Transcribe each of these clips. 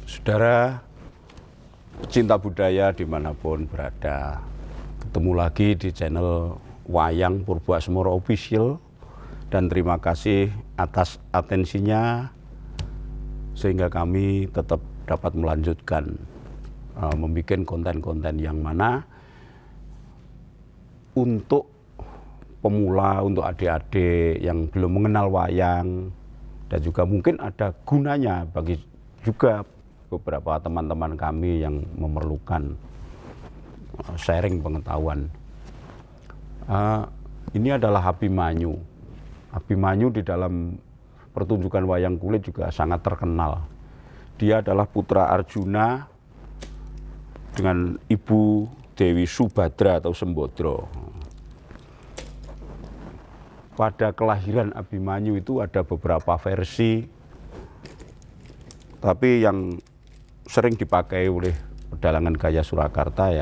Saudara pecinta budaya dimanapun berada, ketemu lagi di channel Wayang Purboasmoro Official, dan terima kasih atas atensinya sehingga kami tetap dapat melanjutkan membuat konten-konten yang mana untuk pemula, untuk adik-adik yang belum mengenal wayang, dan juga mungkin ada gunanya bagi juga beberapa teman-teman kami yang memerlukan sharing pengetahuan. Ini adalah Abimanyu. Abimanyu di dalam pertunjukan wayang kulit juga sangat terkenal. Dia adalah putra Arjuna dengan ibu Dewi Subadra atau Sembodro. Pada kelahiran Abimanyu itu ada beberapa versi, tapi yang sering dipakai oleh pedalangan gaya Surakarta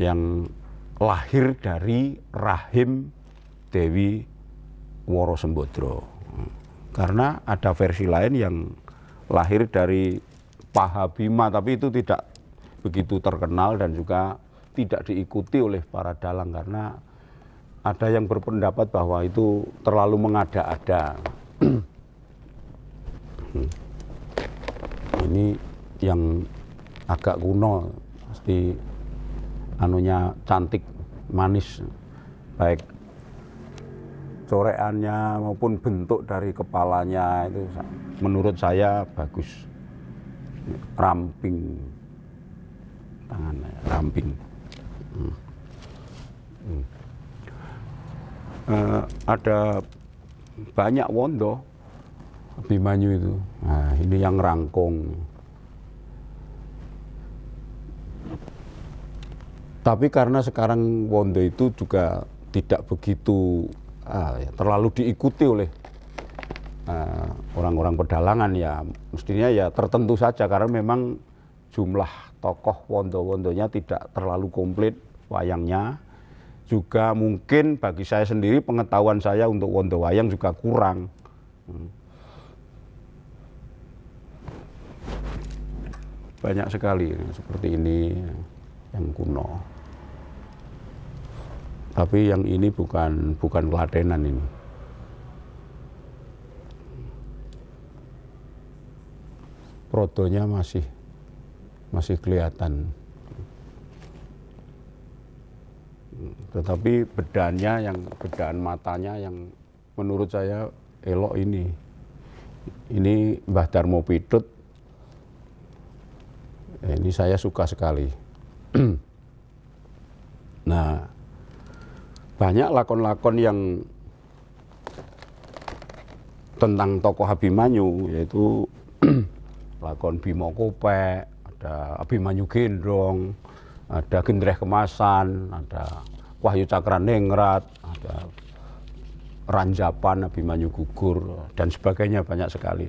yang lahir dari rahim Dewi Woro Sembodro. Karena ada versi lain yang lahir dari Paha Bima, tapi itu tidak begitu terkenal dan juga tidak diikuti oleh para dalang karena ada yang berpendapat bahwa itu terlalu mengada-ada. Ini yang agak kuno, pasti anunya cantik, manis, baik corekannya maupun bentuk dari kepalanya itu menurut saya bagus, ramping, tangannya ramping. Ada banyak wondo Abimanyu itu. Nah, ini yang rangkung. Tapi karena sekarang wondo itu juga tidak begitu terlalu diikuti oleh orang-orang pedalangan, ya mestinya ya tertentu saja karena memang jumlah tokoh wondo-wondonya tidak terlalu komplit wayangnya. Juga mungkin bagi saya sendiri pengetahuan saya untuk wondo wayang juga kurang. Banyak sekali seperti ini yang kuno. Tapi yang ini bukan kelatenan ini. Protonya masih kelihatan. Tetapi bedaan matanya yang menurut saya elok ini. Ini Mbah Darmo Pidut. Ini saya suka sekali. Nah, banyak lakon-lakon yang tentang tokoh Abimanyu, yaitu lakon Bimo Kopek, ada Abimanyu Gendong, ada Gendreh Kemasan, ada Wahyu Cakraningrat, ada Ranjapan Abimanyu Gugur, dan sebagainya, banyak sekali.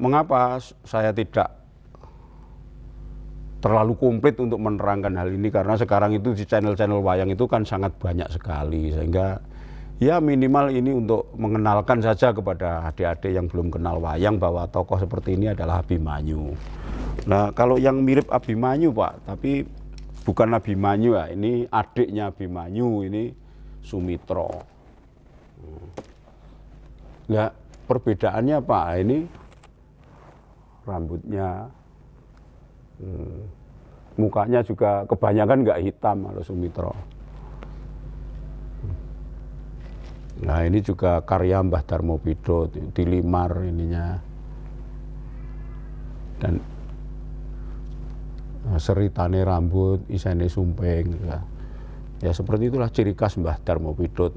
Mengapa saya tidak terlalu komplit untuk menerangkan hal ini? Karena sekarang itu di channel-channel wayang itu kan sangat banyak sekali, sehingga ya minimal ini untuk mengenalkan saja kepada adik-adik yang belum kenal wayang bahwa tokoh seperti ini adalah Abimanyu. Nah, kalau yang mirip Abimanyu, Pak, tapi bukan Abimanyu ya, ini adiknya Abimanyu, ini Sumitro. Nah, perbedaannya Pak, ini rambutnya, mukanya juga kebanyakan nggak hitam kalau Sumitro. Nah, ini juga karya Mbah Darmo Pidut, dilimar ininya, dan seritane rambut, isane sumping, ya seperti itulah ciri khas Mbah Darmo Pidut.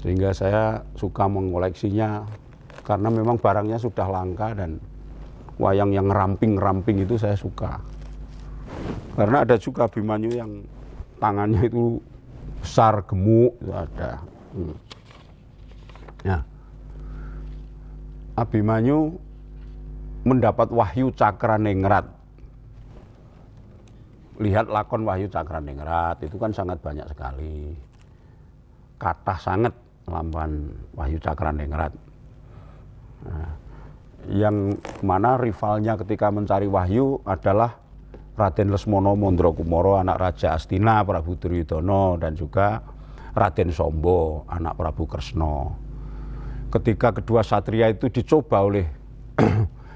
Sehingga saya suka mengoleksinya karena memang barangnya sudah langka, dan wayang yang ramping-ramping itu saya suka. Karena ada juga Abimanyu yang tangannya itu besar, gemuk, itu ada. Nah, Abimanyu mendapat Wahyu Cakraningrat. Lihat lakon Wahyu Cakraningrat, itu kan sangat banyak sekali. Kathah sangat lampahan Wahyu Cakraningrat. Nah, yang mana rivalnya ketika mencari wahyu adalah Raden Lesmono Mondrokumoro, anak Raja Astina Prabu Duryudono, dan juga Raden Sombo, anak Prabu Kresna. Ketika kedua satria itu dicoba oleh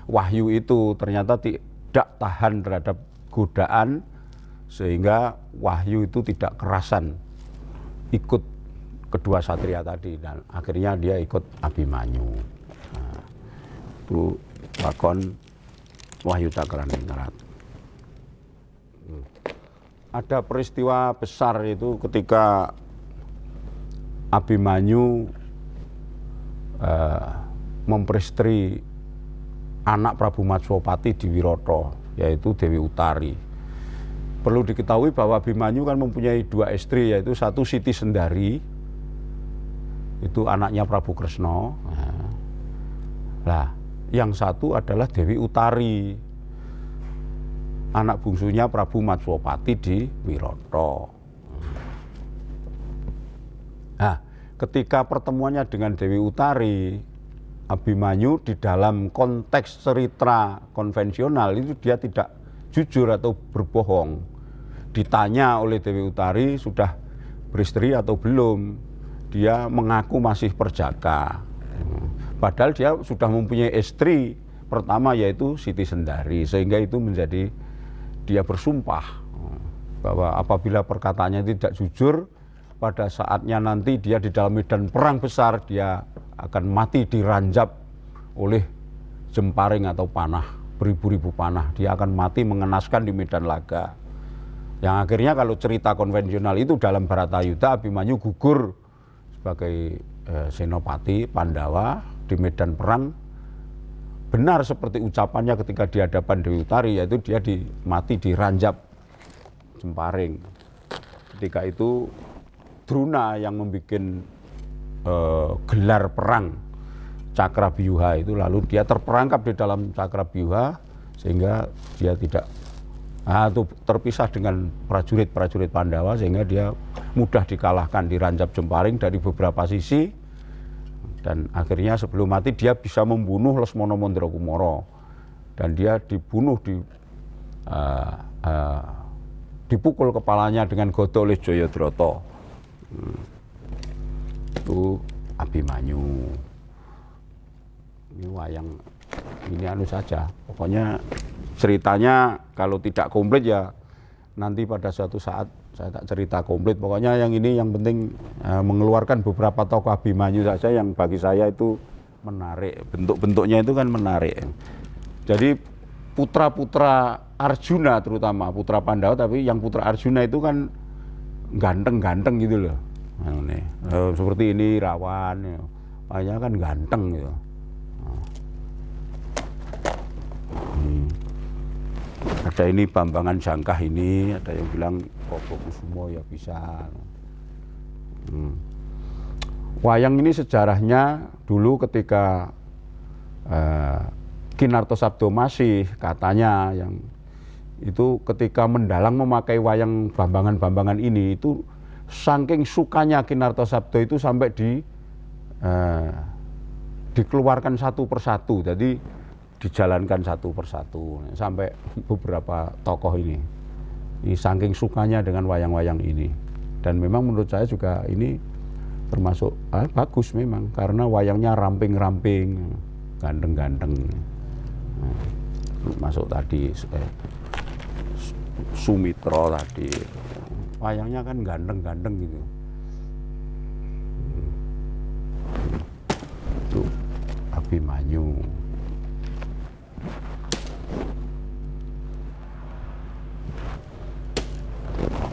wahyu itu, ternyata tidak tahan terhadap godaan, sehingga wahyu itu tidak kerasan ikut kedua satria tadi, dan akhirnya dia ikut Abimanyu. Nah, itu lakon Wahyu Cakraningrat. Ada peristiwa besar itu ketika Abimanyu memperistri anak Prabu Matswapati di Wiroto, yaitu Dewi Utari. Perlu diketahui bahwa Abimanyu kan mempunyai dua istri, yaitu satu Siti Sendari, itu anaknya Prabu Kresna. Nah, yang satu adalah Dewi Utari, anak bungsunya Prabu Matswapati di Wiroto. Nah, ketika pertemuannya dengan Dewi Utari, Abimanyu di dalam konteks cerita konvensional itu dia tidak jujur atau berbohong. Ditanya oleh Dewi Utari sudah beristri atau belum, dia mengaku masih perjaka. Padahal dia sudah mempunyai istri pertama, yaitu Siti Sendari, sehingga itu menjadi dia bersumpah bahwa apabila perkataannya tidak jujur, pada saatnya nanti dia di dalam medan perang besar, dia akan mati diranjap oleh jemparing atau panah, beribu-ribu panah. Dia akan mati mengenaskan di medan laga. Yang akhirnya kalau cerita konvensional itu dalam Bharatayuddha, Abimanyu gugur sebagai senopati Pandawa di medan perang. Benar seperti ucapannya ketika di hadapan Dewi Utari, yaitu dia mati diranjap jemparing. Ketika itu Druna yang membuat gelar perang Cakrabyuha itu, lalu dia terperangkap di dalam Cakrabyuha sehingga dia tidak terpisah dengan prajurit-prajurit Pandawa, sehingga dia mudah dikalahkan, diranjap jemparing dari beberapa sisi, dan akhirnya sebelum mati dia bisa membunuh Lesmono Mondrokumoro, dan dia dibunuh dipukul kepalanya dengan goto oleh Jayadratha. Itu Abimanyu. Ini wayang, ini anu saja, pokoknya ceritanya kalau tidak komplit ya nanti pada suatu saat saya tak cerita komplit. Pokoknya yang ini yang penting mengeluarkan beberapa tokoh Abimanyu saja yang bagi saya itu menarik, bentuk-bentuknya itu kan menarik. Jadi putra-putra Arjuna, terutama putra Pandawa, tapi yang putra Arjuna itu kan ganteng-ganteng gitu loh. Seperti ini Rawan, wayangnya kan ganteng gitu. Ada ini Bambangan Jangkah ini, ada yang bilang Probokusumo ya bisa. Wayang ini sejarahnya dulu ketika Kinartosabdo masih, katanya yang itu ketika mendalang memakai wayang Bambangan-Bambangan ini, itu saking sukanya Kinartosabdo itu sampai dikeluarkan satu persatu, jadi dijalankan satu persatu sampai beberapa tokoh ini saking sukanya dengan wayang-wayang ini. Dan memang menurut saya juga ini termasuk bagus memang, karena wayangnya ramping-ramping, ganteng-ganteng. Masuk tadi Sumitro tadi, wayangnya kan ganteng-ganteng gitu. Itu Abimanyu.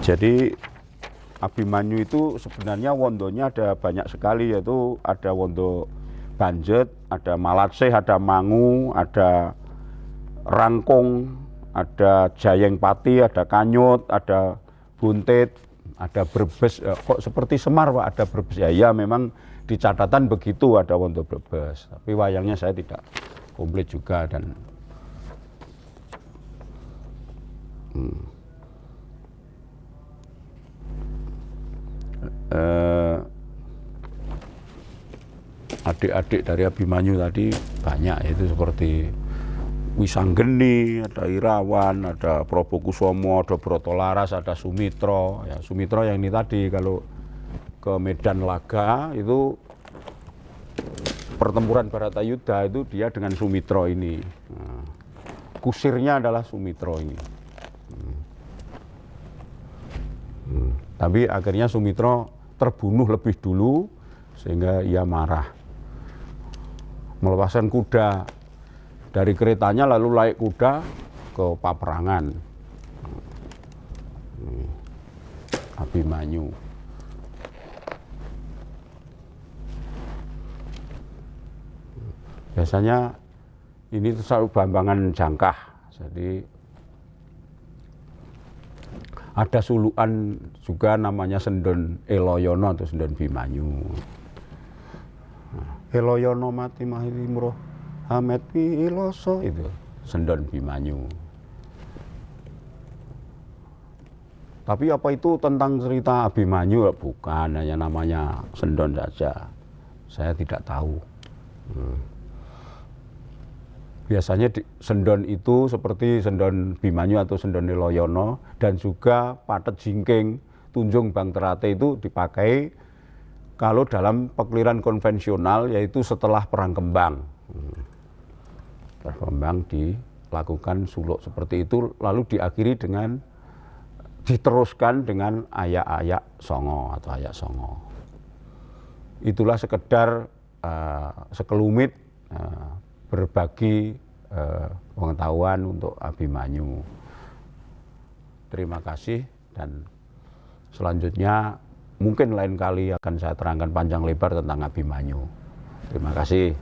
Jadi Abimanyu itu sebenarnya wondonya ada banyak sekali, yaitu ada wondo Banjet, ada Malatseh, ada Mangu, ada Rangkung, ada Jayengpati, ada Kanyut, ada Buntit, ada Brebes. Kok seperti Semar Pak, ada Brebes? Ya memang di catatan begitu, ada wondo Brebes, tapi wayangnya saya tidak komplit juga. Dan adik-adik dari Abimanyu tadi banyak, yaitu seperti Wisanggeni, ada Irawan, ada Probokusomo, ada Brotolaras, ada Sumitro. Ya, Sumitro yang ini tadi kalau ke Medan Laga itu pertempuran Baratayuda itu dia dengan Sumitro ini. Nah, kusirnya adalah Sumitro ini. Tapi akhirnya Sumitro terbunuh lebih dulu sehingga ia marah. Melepaskan kuda dari keretanya lalu naik kuda ke paperangan. Abimanyu. Biasanya ini selalu Bambangan Jangkah. Jadi ada sulukan juga namanya Sendon Eloyono atau Sendon Bimanyu. Eloyono mati mahilimroh Hamet Piloso itu Sendon Bimanyu. Tapi apa itu tentang cerita Abimanyu? Bukan, hanya namanya Sendon saja. Saya tidak tahu. Biasanya Sendon itu seperti Sendon Bimanyu atau Sendon Eloyono, dan juga Patet Jingking, Tunjung Bang Terate itu dipakai kalau dalam pekeliran konvensional, yaitu setelah Perang Kembang. Perang Kembang dilakukan suluk seperti itu, lalu diakhiri dengan diteruskan dengan ayak-ayak songo atau ayak songo. Itulah sekedar sekelumit berbagi pengetahuan untuk Abimanyu. Terima kasih, dan selanjutnya mungkin lain kali akan saya terangkan panjang lebar tentang Abimanyu. Terima kasih.